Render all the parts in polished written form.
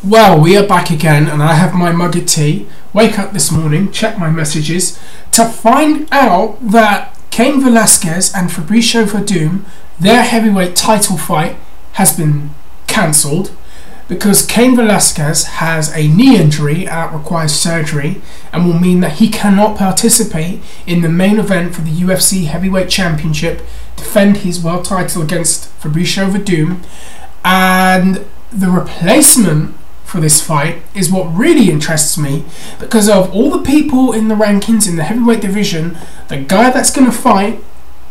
Well, we are back again, and I have my mug of tea. Wake up this morning, check my messages, to find out that Cain Velasquez and Fabricio Verdum, their heavyweight title fight has been cancelled because Cain Velasquez has a knee injury that requires surgery and will mean that he cannot participate in the main event for the UFC Heavyweight Championship, defend his world title against Fabricio Verdum, and the replacement for this fight is what really interests me, because of all the people in the rankings in the heavyweight division, the guy that's going to fight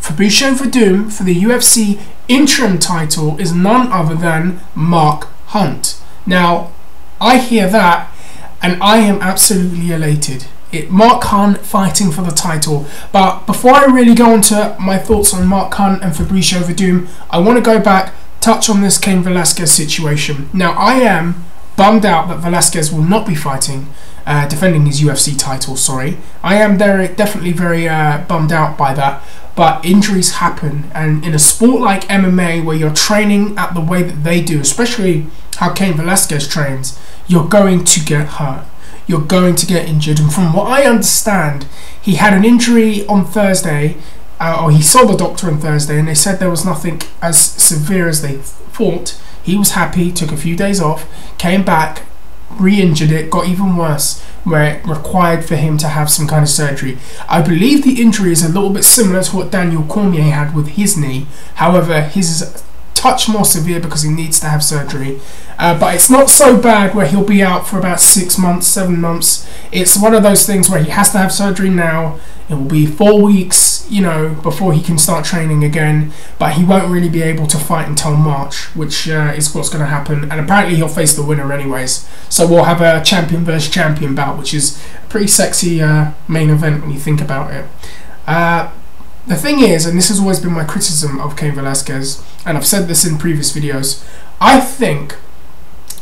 Fabricio Verdum for the UFC interim title is none other than Mark Hunt. Now, I hear that and I am absolutely elated. Mark Hunt fighting for the title. But before I really go into my thoughts on Mark Hunt and Fabricio Verdum, I want to go back, touch on this Cain Velasquez situation. Now, I am bummed out that Velasquez will not be fighting, defending his UFC title, sorry. I am definitely very bummed out by that, but injuries happen, and in a sport like MMA where you're training at the way that they do, especially how Cain Velasquez trains, you're going to get hurt. You're going to get injured, and from what I understand, he had an injury on Thursday, or he saw the doctor on Thursday, and they said there was nothing as severe as they thought. He was happy, took a few days off, came back, re-injured it, got even worse, where it required for him to have some kind of surgery. I believe the injury is a little bit similar to what Daniel Cormier had with his knee. However, his is a touch more severe because he needs to have surgery. But it's not so bad where he'll be out for about 6 months, 7 months. It's one of those things where he has to have surgery now. It will be 4 weeks, before he can start training again. But he won't really be able to fight until March, which is what's going to happen. And apparently he'll face the winner anyways. So we'll have a champion versus champion bout, which is a pretty sexy main event when you think about it. The thing is, and this has always been my criticism of Cain Velasquez, and I've said this in previous videos, I think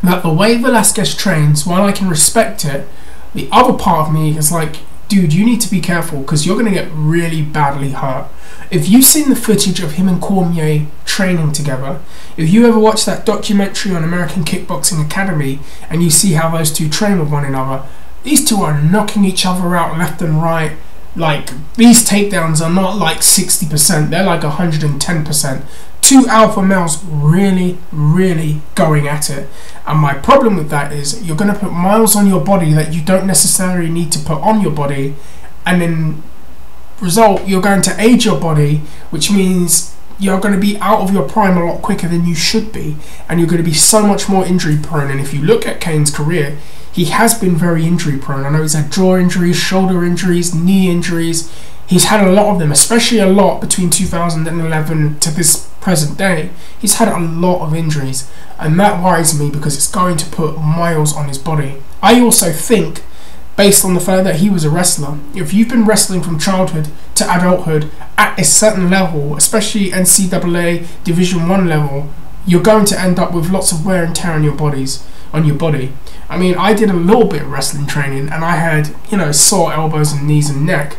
that the way Velasquez trains, while I can respect it, the other part of me is like, dude, you need to be careful because you're going to get really badly hurt. If you've seen the footage of him and Cormier training together, if you ever watch that documentary on American Kickboxing Academy and you see how those two train with one another, these two are knocking each other out left and right. Like, these takedowns are not like 60%, they're like 110%. Two alpha males really, really going at it. And my problem with that is you're going to put miles on your body that you don't necessarily need to put on your body, and in result you're going to age your body, which means you're going to be out of your prime a lot quicker than you should be, and you're going to be so much more injury prone. And if you look at Cain's career, he has been very injury prone. I know he's had jaw injuries, shoulder injuries, knee injuries. He's had a lot of them, especially a lot between 2011 to this present day. He's had a lot of injuries, and that worries me because it's going to put miles on his body. I also think, based on the fact that he was a wrestler, if you've been wrestling from childhood to adulthood at a certain level, especially NCAA Division 1 level, you're going to end up with lots of wear and tear on your body. I mean, I did a little bit of wrestling training and I had, sore elbows and knees and neck.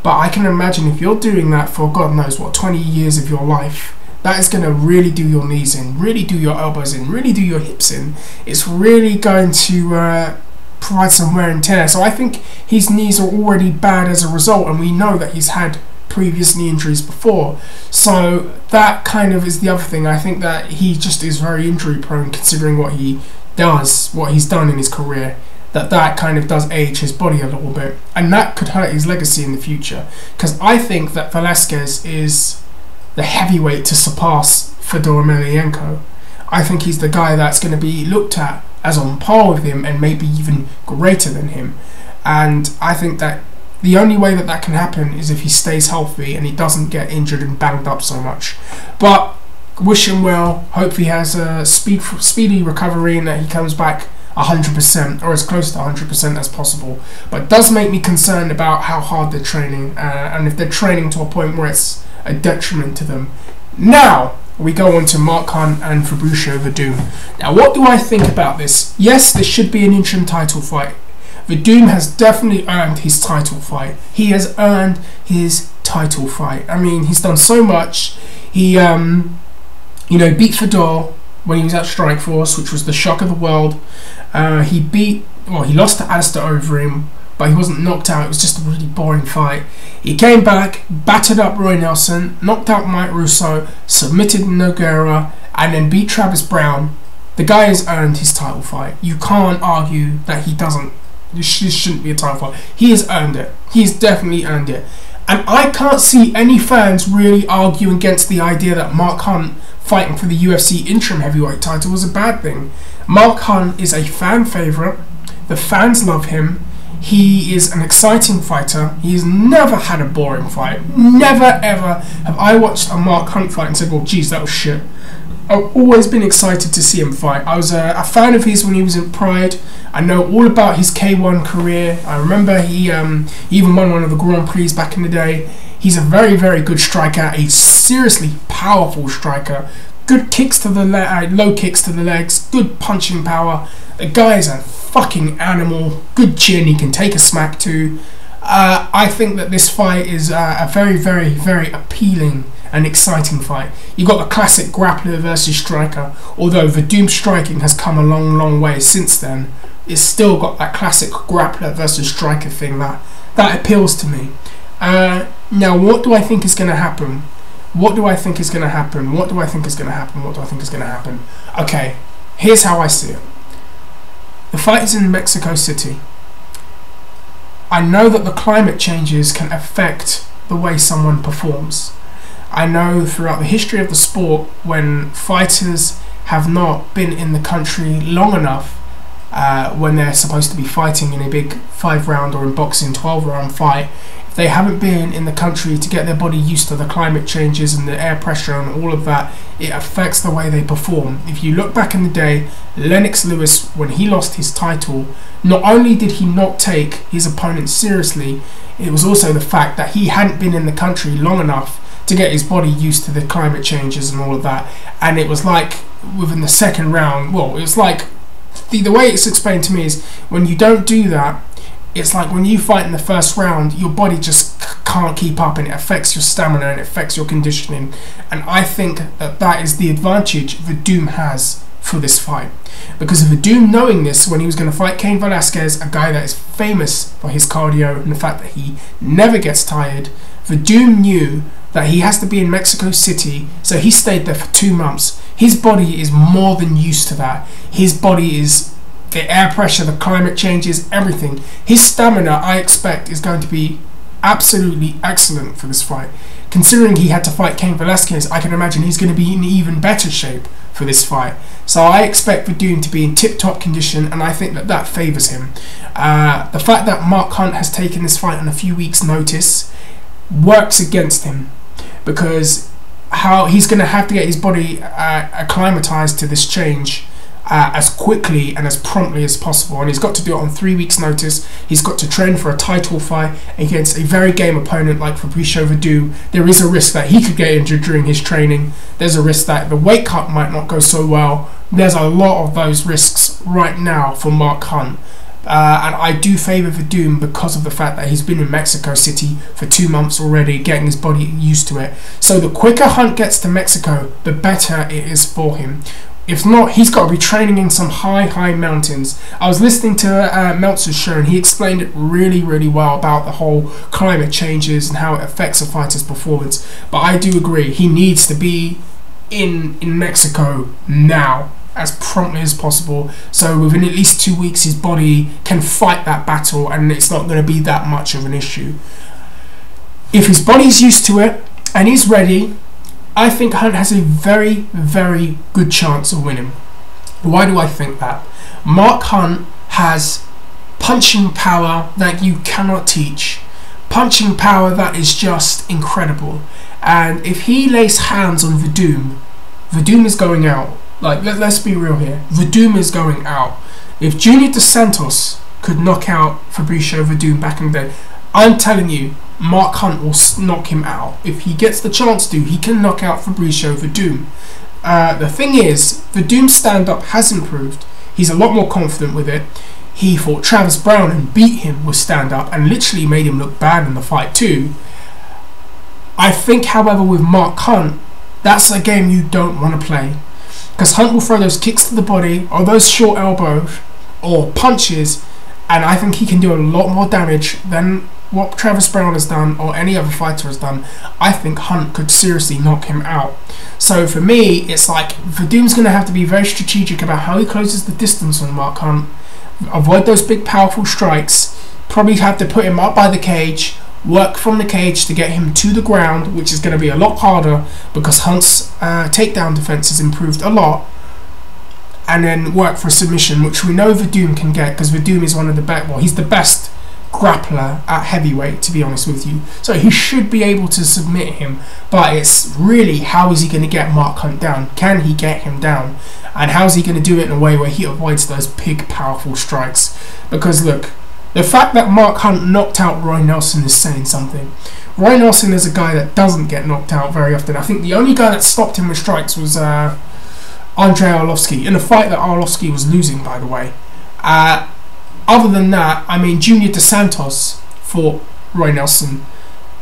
But I can imagine if you're doing that for God knows what, 20 years of your life, that is going to really do your knees in, really do your elbows in, really do your hips in. It's really going to provide some wear and tear. So I think his knees are already bad as a result, and we know that he's had previous knee injuries before. So that kind of is the other thing. I think that he just is very injury prone considering what he does, what he's done in his career. That kind of does age his body a little bit, and that could hurt his legacy in the future, because I think that Velasquez is the heavyweight to surpass Fedor Emelianenko. I think he's the guy that's going to be looked at as on par with him and maybe even greater than him, and I think that the only way that can happen is if he stays healthy and he doesn't get injured and banged up so much. But wish him well, hope he has a speedy recovery and that he comes back 100% or as close to 100% as possible. But it does make me concerned about how hard they're training, and if they're training to a point where it's a detriment to them. Now we go on to Mark Hunt and Fabricio Verdum. Now, what do I think about this? Yes, this should be an interim title fight. Verdum has definitely earned his title fight. He has earned his title fight. I mean, he's done so much. He beat Fedor, when he was at Strikeforce, which was the shock of the world. He lost to Alistair Overeem, but he wasn't knocked out. It was just a really boring fight. He came back, battered up Roy Nelson, knocked out Mike Russo, submitted Nogueira, and then beat Travis Brown. The guy has earned his title fight. You can't argue that he doesn't. This shouldn't be a title fight. He has earned it. He's definitely earned it. And I can't see any fans really argue against the idea that Mark Hunt fighting for the UFC interim heavyweight title was a bad thing. Mark Hunt is a fan favourite. The fans love him. He is an exciting fighter. He's never had a boring fight. Never ever have I watched a Mark Hunt fight and said, well, geez, that was shit. I've always been excited to see him fight. I was a fan of his when he was in Pride. I know all about his K1 career. I remember he even won one of the Grand Prix back in the day. He's a very, very good striker, a seriously powerful striker. Good kicks to the low kicks to the legs, good punching power. The guy is a fucking animal. Good chin, he can take a smack too. I think that this fight is a very, very, very appealing and exciting fight. You've got the classic grappler versus striker, although Verdum's striking has come a long, long way since then. It's still got that classic grappler versus striker thing that appeals to me. Now, what do I think is going to happen? What do I think is going to happen? What do I think is going to happen? What do I think is going to happen? Okay, here's how I see it. The fight is in Mexico City. I know that the climate changes can affect the way someone performs. I know throughout the history of the sport, when fighters have not been in the country long enough, when they're supposed to be fighting in a big 5-round or in boxing 12-round fight, if they haven't been in the country to get their body used to the climate changes and the air pressure and all of that, it affects the way they perform. If you look back in the day, Lennox Lewis, when he lost his title, not only did he not take his opponent seriously, it was also the fact that he hadn't been in the country long enough to get his body used to the climate changes and all of that. And it was like within the second round, well, it was like the way it's explained to me is when you don't do that, it's like when you fight in the first round, your body just can't keep up, and it affects your stamina and it affects your conditioning. And I think that is the advantage Verdum has for this fight, because Verdum, knowing this when he was going to fight Cain Velasquez, a guy that is famous for his cardio and the fact that he never gets tired, Verdum knew that he has to be in Mexico City, so he stayed there for 2 months. His body is more than used to that. His body is the air pressure, the climate changes, everything. His stamina, I expect, is going to be absolutely excellent for this fight. Considering he had to fight Cain Velasquez, I can imagine he's going to be in even better shape for this fight. So I expect Verdum to be in tip-top condition, and I think that favours him. The fact that Mark Hunt has taken this fight on a few weeks' notice works against him, because how he's going to have to get his body acclimatized to this change as quickly and as promptly as possible, and he's got to do it on 3 weeks' notice. He's got to train for a title fight against a very game opponent like Fabricio Verdum. There is a risk that he could get injured during his training. There's a risk that the weight cut might not go so well. There's a lot of those risks right now for Mark Hunt. And I do favour Verdum because of the fact that he's been in Mexico City for 2 months already, getting his body used to it. So the quicker Hunt gets to Mexico, the better it is for him. If not, he's got to be training in some high mountains. I was listening to Meltzer's show, and he explained it really, really well about the whole climate changes and how it affects a fighter's performance. But I do agree, he needs to be in Mexico now, as promptly as possible, so within at least 2 weeks his body can fight that battle and it's not going to be that much of an issue. If his body's used to it and he's ready, I think Hunt has a very, very good chance of winning. Why do I think that? Mark Hunt has punching power that you cannot teach. Punching power that is just incredible. And if he lays hands on Verdum, Verdum is going out. Like, let's be real here. Verdum is going out. If Junior Dos Santos could knock out Fabricio Verdum back in the day, I'm telling you, Mark Hunt will knock him out. If he gets the chance to, he can knock out Fabricio Verdum. The thing is, Verdum's stand-up has improved. He's a lot more confident with it. He fought Travis Brown and beat him with stand-up and literally made him look bad in the fight too. I think, however, with Mark Hunt, that's a game you don't want to play. because Hunt will throw those kicks to the body or those short elbows or punches, and I think he can do a lot more damage than what Travis Brown has done or any other fighter has done. I think Hunt could seriously knock him out. So for me, it's like Verdum's going to have to be very strategic about how he closes the distance on Mark Hunt, avoid those big powerful strikes, probably have to put him up by the cage, work from the cage to get him to the ground, which is going to be a lot harder because Hunt's takedown defense has improved a lot, and then work for a submission, which we know Verdum can get because Verdum is one of the best, well, he's the best grappler at heavyweight, to be honest with you. So he should be able to submit him, but it's really how is he going to get Mark Hunt down? Can he get him down? And how is he going to do it in a way where he avoids those big, powerful strikes? Because look, the fact that Mark Hunt knocked out Roy Nelson is saying something. Roy Nelson is a guy that doesn't get knocked out very often. I think the only guy that stopped him with strikes was Andrei Arlovski, in a fight that Arlovski was losing, by the way. Other than that, I mean, Junior Dos Santos fought Roy Nelson,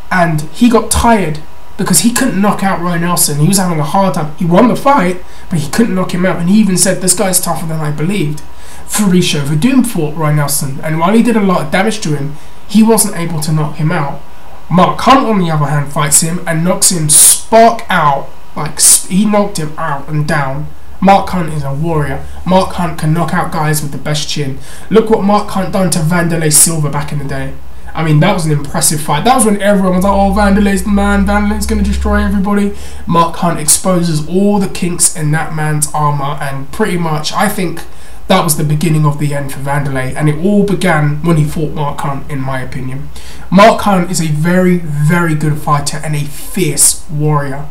and he got tired because he couldn't knock out Roy Nelson. He was having a hard time. He won the fight, but he couldn't knock him out, and he even said, this guy's tougher than I believed. Fabricio Verdum fought Roy Nelson, and while he did a lot of damage to him, he wasn't able to knock him out. Mark Hunt, on the other hand, fights him and knocks him spark out. Like, he knocked him out and down. Mark Hunt is a warrior. Mark Hunt can knock out guys with the best chin. Look what Mark Hunt done to Vanderlei Silva back in the day. I mean, that was an impressive fight. That was when everyone was like, oh, Vanderlei's the man, Vanderlei's going to destroy everybody. Mark Hunt exposes all the kinks in that man's armour, and pretty much, I think that was the beginning of the end for Vanderlei, and it all began when he fought Mark Hunt, in my opinion. Mark Hunt is a very, very good fighter and a fierce warrior.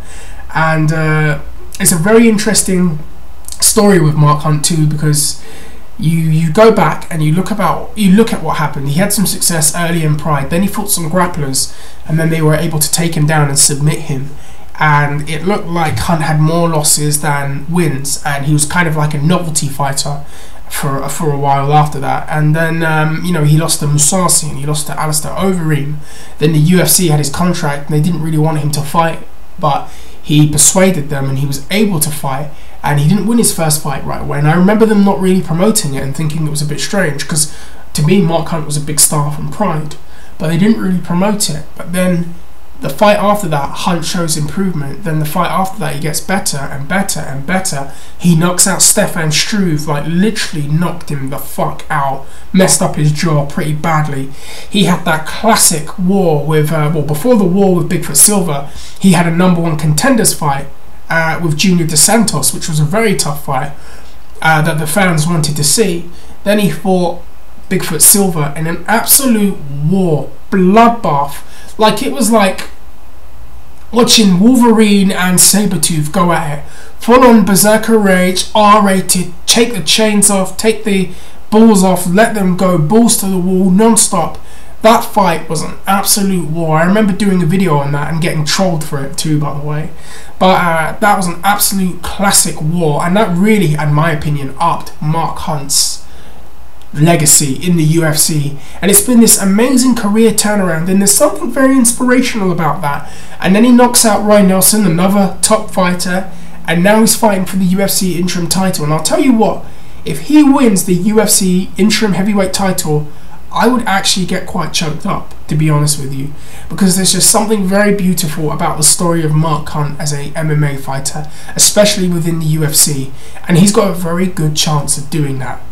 And it's a very interesting story with Mark Hunt too, because you go back and you look at what happened. He had some success early in Pride, then he fought some grapplers, and then they were able to take him down and submit him, and it looked like Hunt had more losses than wins, and he was kind of like a novelty fighter for a while after that. And then he lost to Mousasi and he lost to Alistair Overeem. Then the UFC had his contract and they didn't really want him to fight, but he persuaded them and he was able to fight, and he didn't win his first fight right away. And I remember them not really promoting it and thinking it was a bit strange, because to me Mark Hunt was a big star from Pride, but they didn't really promote it. But then the fight after that, Hunt shows improvement. Then the fight after that, he gets better and better and better. He knocks out Stefan Struve, like literally knocked him the fuck out, messed up his jaw pretty badly. He had that classic war with, before the war with Bigfoot Silva, he had a #1 contenders fight with Junior Dos Santos, which was a very tough fight that the fans wanted to see. Then he fought Bigfoot Silva in an absolute war, bloodbath. Like, it was like watching Wolverine and Sabretooth go at it. Full on berserker rage, R-rated, take the chains off, take the balls off, let them go, balls to the wall, non-stop. That fight was an absolute war. I remember doing a video on that and getting trolled for it too, by the way. But that was an absolute classic war, and that really, in my opinion, upped Mark Hunt's legacy in the UFC, and it's been this amazing career turnaround, and there's something very inspirational about that. And then he knocks out Roy Nelson, another top fighter, and now he's fighting for the UFC interim title. And I'll tell you what, if he wins the UFC interim heavyweight title, I would actually get quite choked up, to be honest with you, because there's just something very beautiful about the story of Mark Hunt as a MMA fighter, especially within the UFC, and he's got a very good chance of doing that.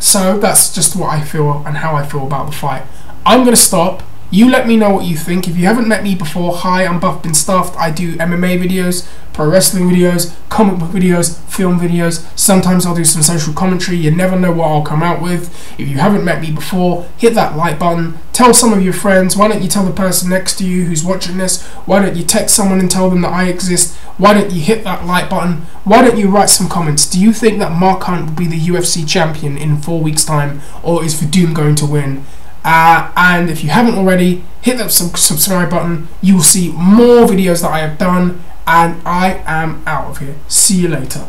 So that's just what I feel and how I feel about the fight. I'm going to stop. You let me know what you think. If you haven't met me before, hi, I'm Buff Been Stuffed. I do MMA videos, pro wrestling videos, comic book videos, film videos. Sometimes I'll do some social commentary. You never know what I'll come out with. If you haven't met me before, hit that like button. Tell some of your friends. Why don't you tell the person next to you who's watching this? Why don't you text someone and tell them that I exist? Why don't you hit that like button? Why don't you write some comments? Do you think that Mark Hunt will be the UFC champion in 4 weeks' time, or is Verdum going to win? And if you haven't already, hit that subscribe button. You will see more videos that I have done, and I am out of here. See you later.